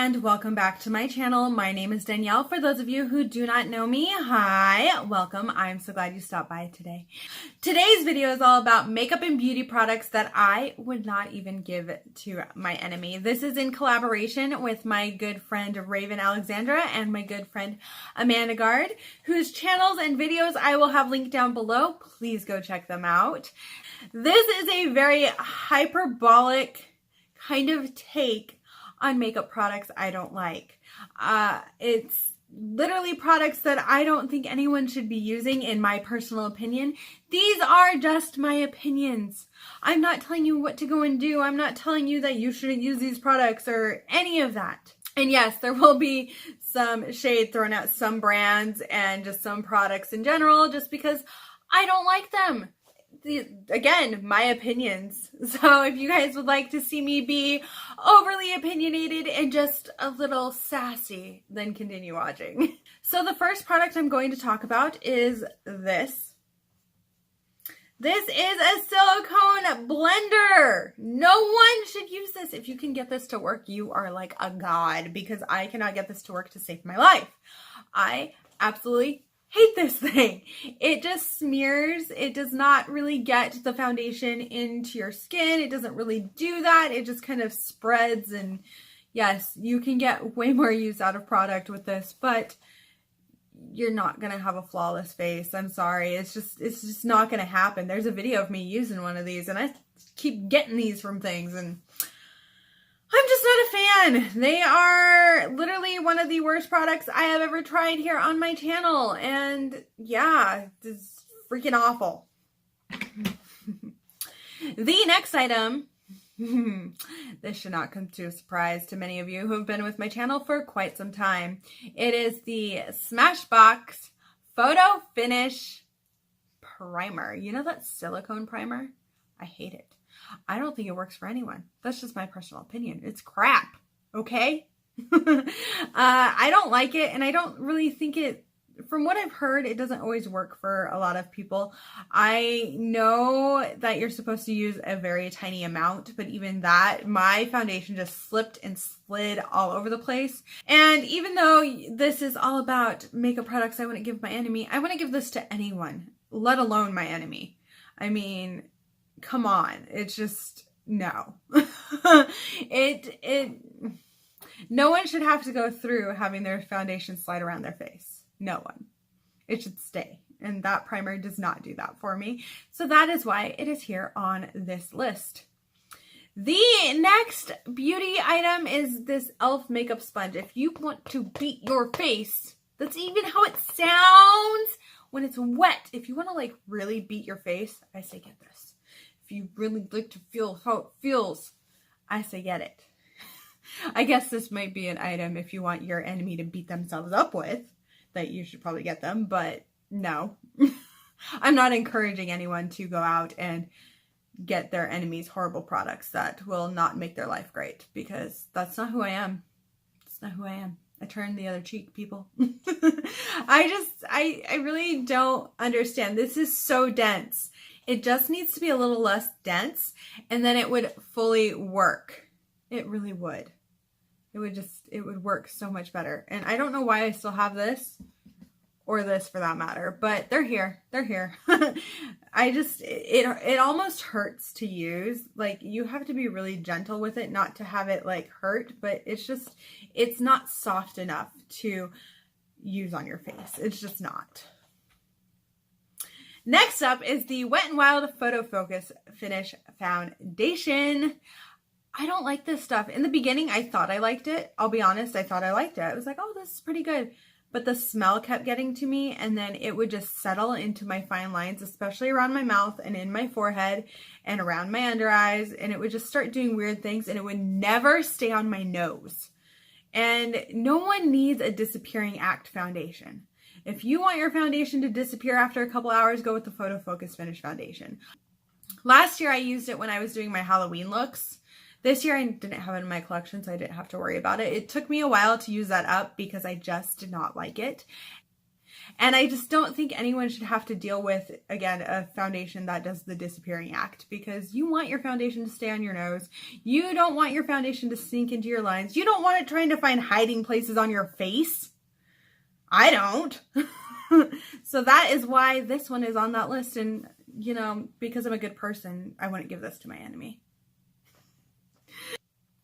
and welcome back to my channel. My name is Danielle. For those of you who do not know me, hi, welcome. I'm so glad you stopped by today. Today's video is all about makeup and beauty products that I would not even give to my enemy. This is in collaboration with my good friend Alexandra and my good friend Amanda Gard, whose channels and videos I will have linked down below. Please go check them out. This is a very hyperbolic kind of take on makeup products I don't like. It's literally products that I don't think anyone should be using, in my personal opinion. These are just my opinions. I'm not telling you what to go and do. I'm not telling you that you shouldn't use these products or any of that. And yes, there will be some shade thrown at some brands and just some products in general, just because I don't like them. Again, my opinions. So if you guys would like to see me be overly opinionated and just a little sassy, then continue watching. So the first product I'm going to talk about is this. This is a silicone blender. No one should use this. If you can get this to work, you are like a god, because I cannot get this to work to save my life. I absolutely hate this thing. It just smears. It does not really get the foundation into your skin. It doesn't really do that. It just kind of spreads, and yes, you can get way more use out of product with this, but you're not going to have a flawless face. I'm sorry. It's just not going to happen. There's a video of me using one of these, and I keep getting these from things, and I'm just not a fan. They are literally one of the worst products I have ever tried here on my channel. And yeah, it's freaking awful. The next item, this should not come to a surprise to many of you who have been with my channel for quite some time. It is the Smashbox Photo Finish Primer. You know that silicone primer? I hate it. I don't think it works for anyone. That's just my personal opinion. It's crap, okay? I don't like it, and I don't really think it, from what I've heard, it doesn't always work for a lot of people. I know that you're supposed to use a very tiny amount, but even that, my foundation just slipped and slid all over the place. And even though this is all about makeup products I wouldn't give my enemy, I wouldn't give this to anyone, let alone my enemy. I mean, come on. It's just, no. No one should have to go through having their foundation slide around their face. No one. It should stay. And that primer does not do that for me. So that is why it is here on this list. The next beauty item is this e.l.f. makeup sponge. If you want to beat your face, that's even how it sounds when it's wet. If you want to like really beat your face, I say get this. If you really like to feel how it feels, I say get it. I guess this might be an item if you want your enemy to beat themselves up with, that you should probably get them, but no. I'm not encouraging anyone to go out and get their enemies horrible products that will not make their life great, because that's not who I am. It's not who I am. I turn the other cheek, people. I really don't understand. This is so dense. It just needs to be a little less dense, and then it would fully work. It really would. It would work so much better. And I don't know why I still have this, or this for that matter, but they're here. They're here. It almost hurts to use. Like, you have to be really gentle with it, not to have it like hurt, but it's not soft enough to use on your face. It's just not. Next up is the Wet n Wild Photo Focus Finish Foundation. I don't like this stuff. In the beginning, I thought I liked it. I'll be honest, I thought I liked it. I was like, oh, this is pretty good. But the smell kept getting to me, and then it would just settle into my fine lines, especially around my mouth and in my forehead and around my under eyes, and it would just start doing weird things, and it would never stay on my nose. And no one needs a disappearing act foundation. If you want your foundation to disappear after a couple hours, go with the Photo Focus Finish Foundation. Last year, I used it when I was doing my Halloween looks. This year, I didn't have it in my collection, so I didn't have to worry about it. It took me a while to use that up because I just did not like it. And I just don't think anyone should have to deal with, again, a foundation that does the disappearing act, because you want your foundation to stay on your nose. You don't want your foundation to sink into your lines. You don't want it trying to find hiding places on your face. I don't. So that is why this one is on that list. And, you know, because I'm a good person, I wouldn't give this to my enemy.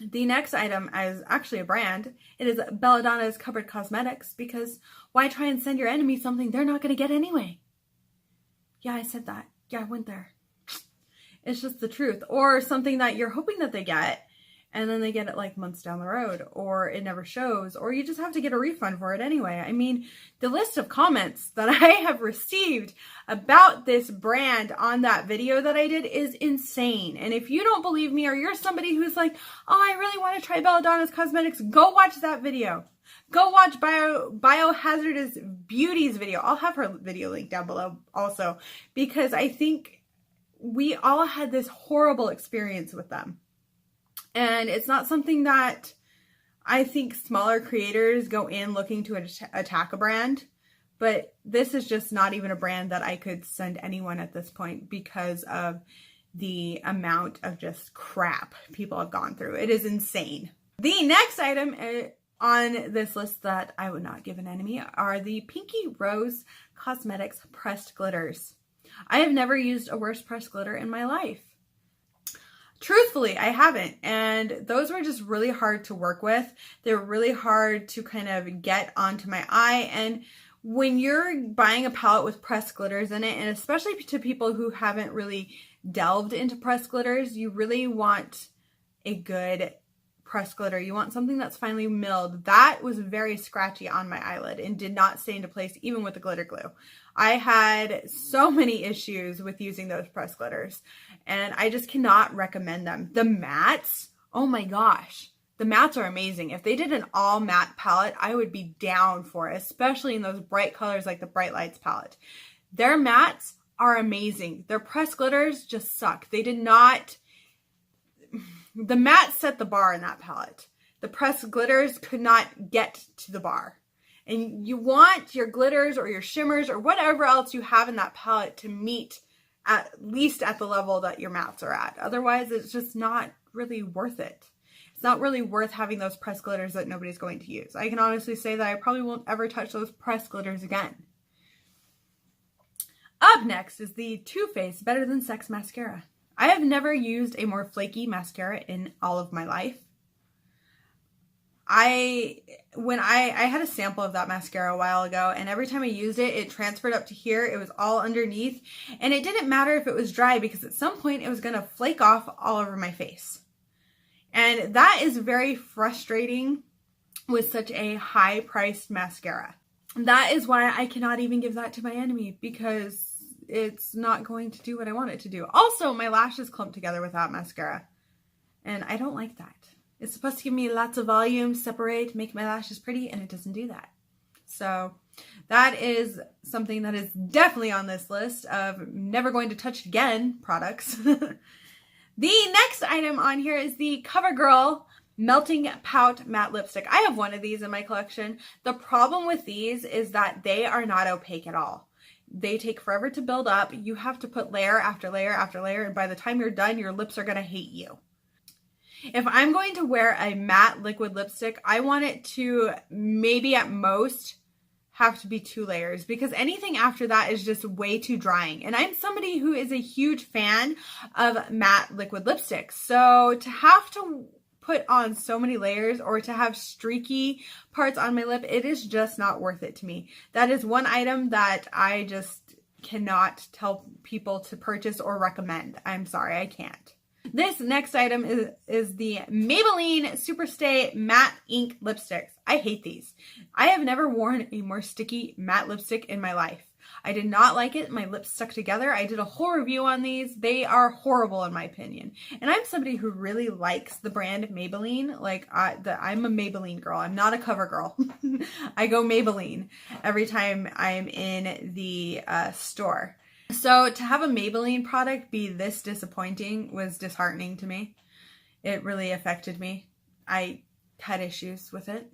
The next item is actually a brand. It is Belladonna's Covered Cosmetics, because why try and send your enemy something they're not going to get anyway? Yeah, I said that. Yeah, I went there. It's just the truth. Or something that you're hoping that they get, and then they get it like months down the road, or it never shows, or you just have to get a refund for it anyway. I mean, the list of comments that I have received about this brand on that video that I did is insane. And if you don't believe me, or you're somebody who's like, oh, I really want to try Belladonna's Cosmetics, go watch that video. Go watch Biohazardous Beauty's video. I'll have her video linked down below also, because I think we all had this horrible experience with them. And it's not something that I think smaller creators go in looking to attack a brand. But this is just not even a brand that I could send anyone at this point, because of the amount of just crap people have gone through. It is insane. The next item on this list that I would not give an enemy are the Pinky Rose Cosmetics Pressed Glitters. I have never used a worse pressed glitter in my life. Truthfully, I haven't. And those were just really hard to work with. They're really hard to kind of get onto my eye. And when you're buying a palette with pressed glitters in it, and especially to people who haven't really delved into pressed glitters, you really want a good pressed glitter. You want something that's finely milled. That was very scratchy on my eyelid and did not stay into place even with the glitter glue. I had so many issues with using those pressed glitters, and I just cannot recommend them. The mattes, oh my gosh, the mattes are amazing. If they did an all matte palette, I would be down for it, especially in those bright colors like the Bright Lights palette. Their mattes are amazing. Their pressed glitters just suck. They did not... The matte set the bar in that palette. The pressed glitters could not get to the bar. And you want your glitters or your shimmers or whatever else you have in that palette to meet at least at the level that your mattes are at. Otherwise, it's just not really worth it. It's not really worth having those pressed glitters that nobody's going to use. I can honestly say that I probably won't ever touch those pressed glitters again. Up next is the Too Faced Better Than Sex Mascara. I have never used a more flaky mascara in all of my life. I had a sample of that mascara a while ago, and every time I used it, it transferred up to here. It was all underneath, and it didn't matter if it was dry, because at some point it was going to flake off all over my face. And that is very frustrating with such a high-priced mascara. That is why I cannot even give that to my enemy, because it's not going to do what I want it to do. Also, my lashes clump together with that mascara, and I don't like that. It's supposed to give me lots of volume, separate, make my lashes pretty, and it doesn't do that. So that is something that is definitely on this list of never going to touch again products. The next item on here is the CoverGirl Melting Pout Matte Lipstick. I have one of these in my collection. The problem with these is that they are not opaque at all. They take forever to build up. You have to put layer after layer after layer, and by the time you're done, your lips are going to hate you. If I'm going to wear a matte liquid lipstick, I want it to maybe at most have to be 2 layers, because anything after that is just way too drying. And I'm somebody who is a huge fan of matte liquid lipsticks. So to have to put on so many layers or to have streaky parts on my lip, it is just not worth it to me. That is one item that I just cannot tell people to purchase or recommend. I'm sorry, I can't. This next item is the Maybelline Superstay Matte Ink Lipsticks. I hate these. I have never worn a more sticky matte lipstick in my life. I did not like it. My lips stuck together. I did a whole review on these. They are horrible in my opinion. And I'm somebody who really likes the brand Maybelline. Like I'm a Maybelline girl. I'm not a cover girl. I go Maybelline every time I'm in the store. So to have a Maybelline product be this disappointing was disheartening to me. It really affected me. I had issues with it.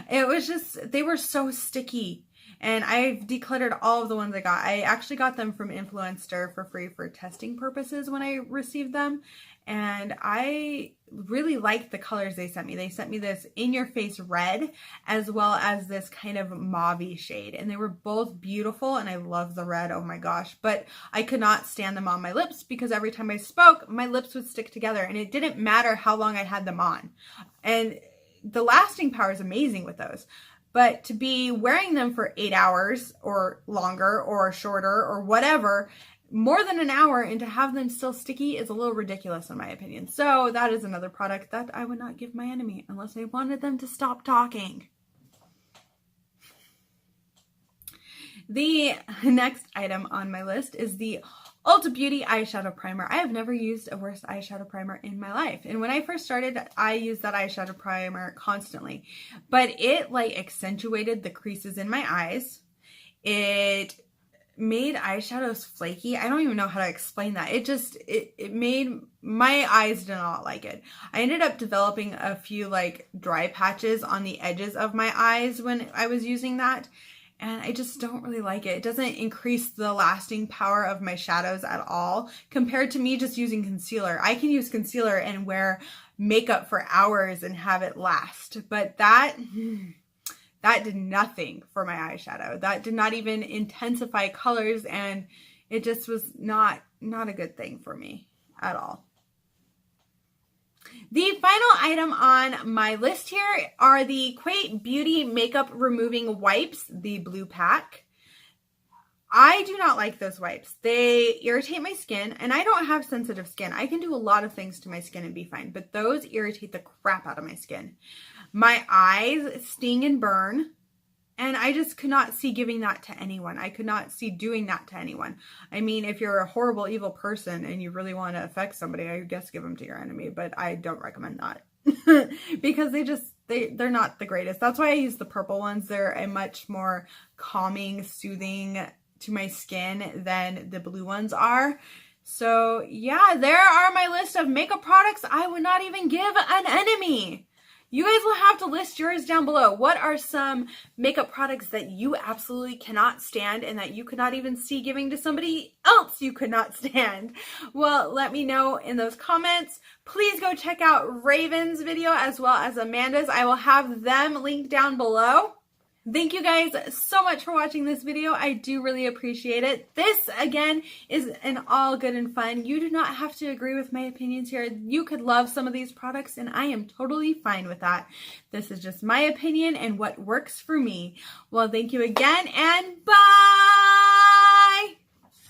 It was just, they were so sticky. And I've decluttered all of the ones I got. I actually got them from Influencer for free for testing purposes when I received them. And I really liked the colors they sent me. They sent me this in-your-face red as well as this kind of mauve-y shade. And they were both beautiful, and I love the red, oh my gosh. But I could not stand them on my lips because every time I spoke, my lips would stick together. And it didn't matter how long I had them on. And the lasting power is amazing with those. But to be wearing them for 8 hours or longer or shorter or whatever, more than an hour, and to have them still sticky is a little ridiculous in my opinion. So that is another product that I would not give my enemy unless I wanted them to stop talking. The next item on my list is the Ulta Beauty eyeshadow primer. I have never used a worse eyeshadow primer in my life. And when I first started, I used that eyeshadow primer constantly. But it like accentuated the creases in my eyes. It made eyeshadows flaky. I don't even know how to explain that. It made my eyes did not like it. I ended up developing a few like dry patches on the edges of my eyes when I was using that. And I just don't really like it. It doesn't increase the lasting power of my shadows at all compared to me just using concealer. I can use concealer and wear makeup for hours and have it last. But that did nothing for my eyeshadow. That did not even intensify colors, and it just was not a good thing for me at all. The final item on my list here are the Quate Beauty Makeup Removing Wipes, the blue pack. I do not like those wipes. They irritate my skin, and I don't have sensitive skin. I can do a lot of things to my skin and be fine, but those irritate the crap out of my skin. My eyes sting and burn, and I just could not see giving that to anyone. I could not see doing that to anyone. I mean, if you're a horrible, evil person and you really want to affect somebody, I guess give them to your enemy, but I don't recommend that because they're not the greatest. That's why I use the purple ones. They're a much more calming, soothing to my skin than the blue ones are. So yeah, there are my list of makeup products I would not even give an enemy. You guys will have to list yours down below. What are some makeup products that you absolutely cannot stand and that you could not even see giving to somebody else you could not stand? Well, let me know in those comments. Please go check out Raven's video as well as Amanda's. I will have them linked down below. Thank you guys so much for watching this video. I do really appreciate it. This, again, is an all good and fun. You do not have to agree with my opinions here. You could love some of these products, and I am totally fine with that. This is just my opinion and what works for me. Well, thank you again, and bye!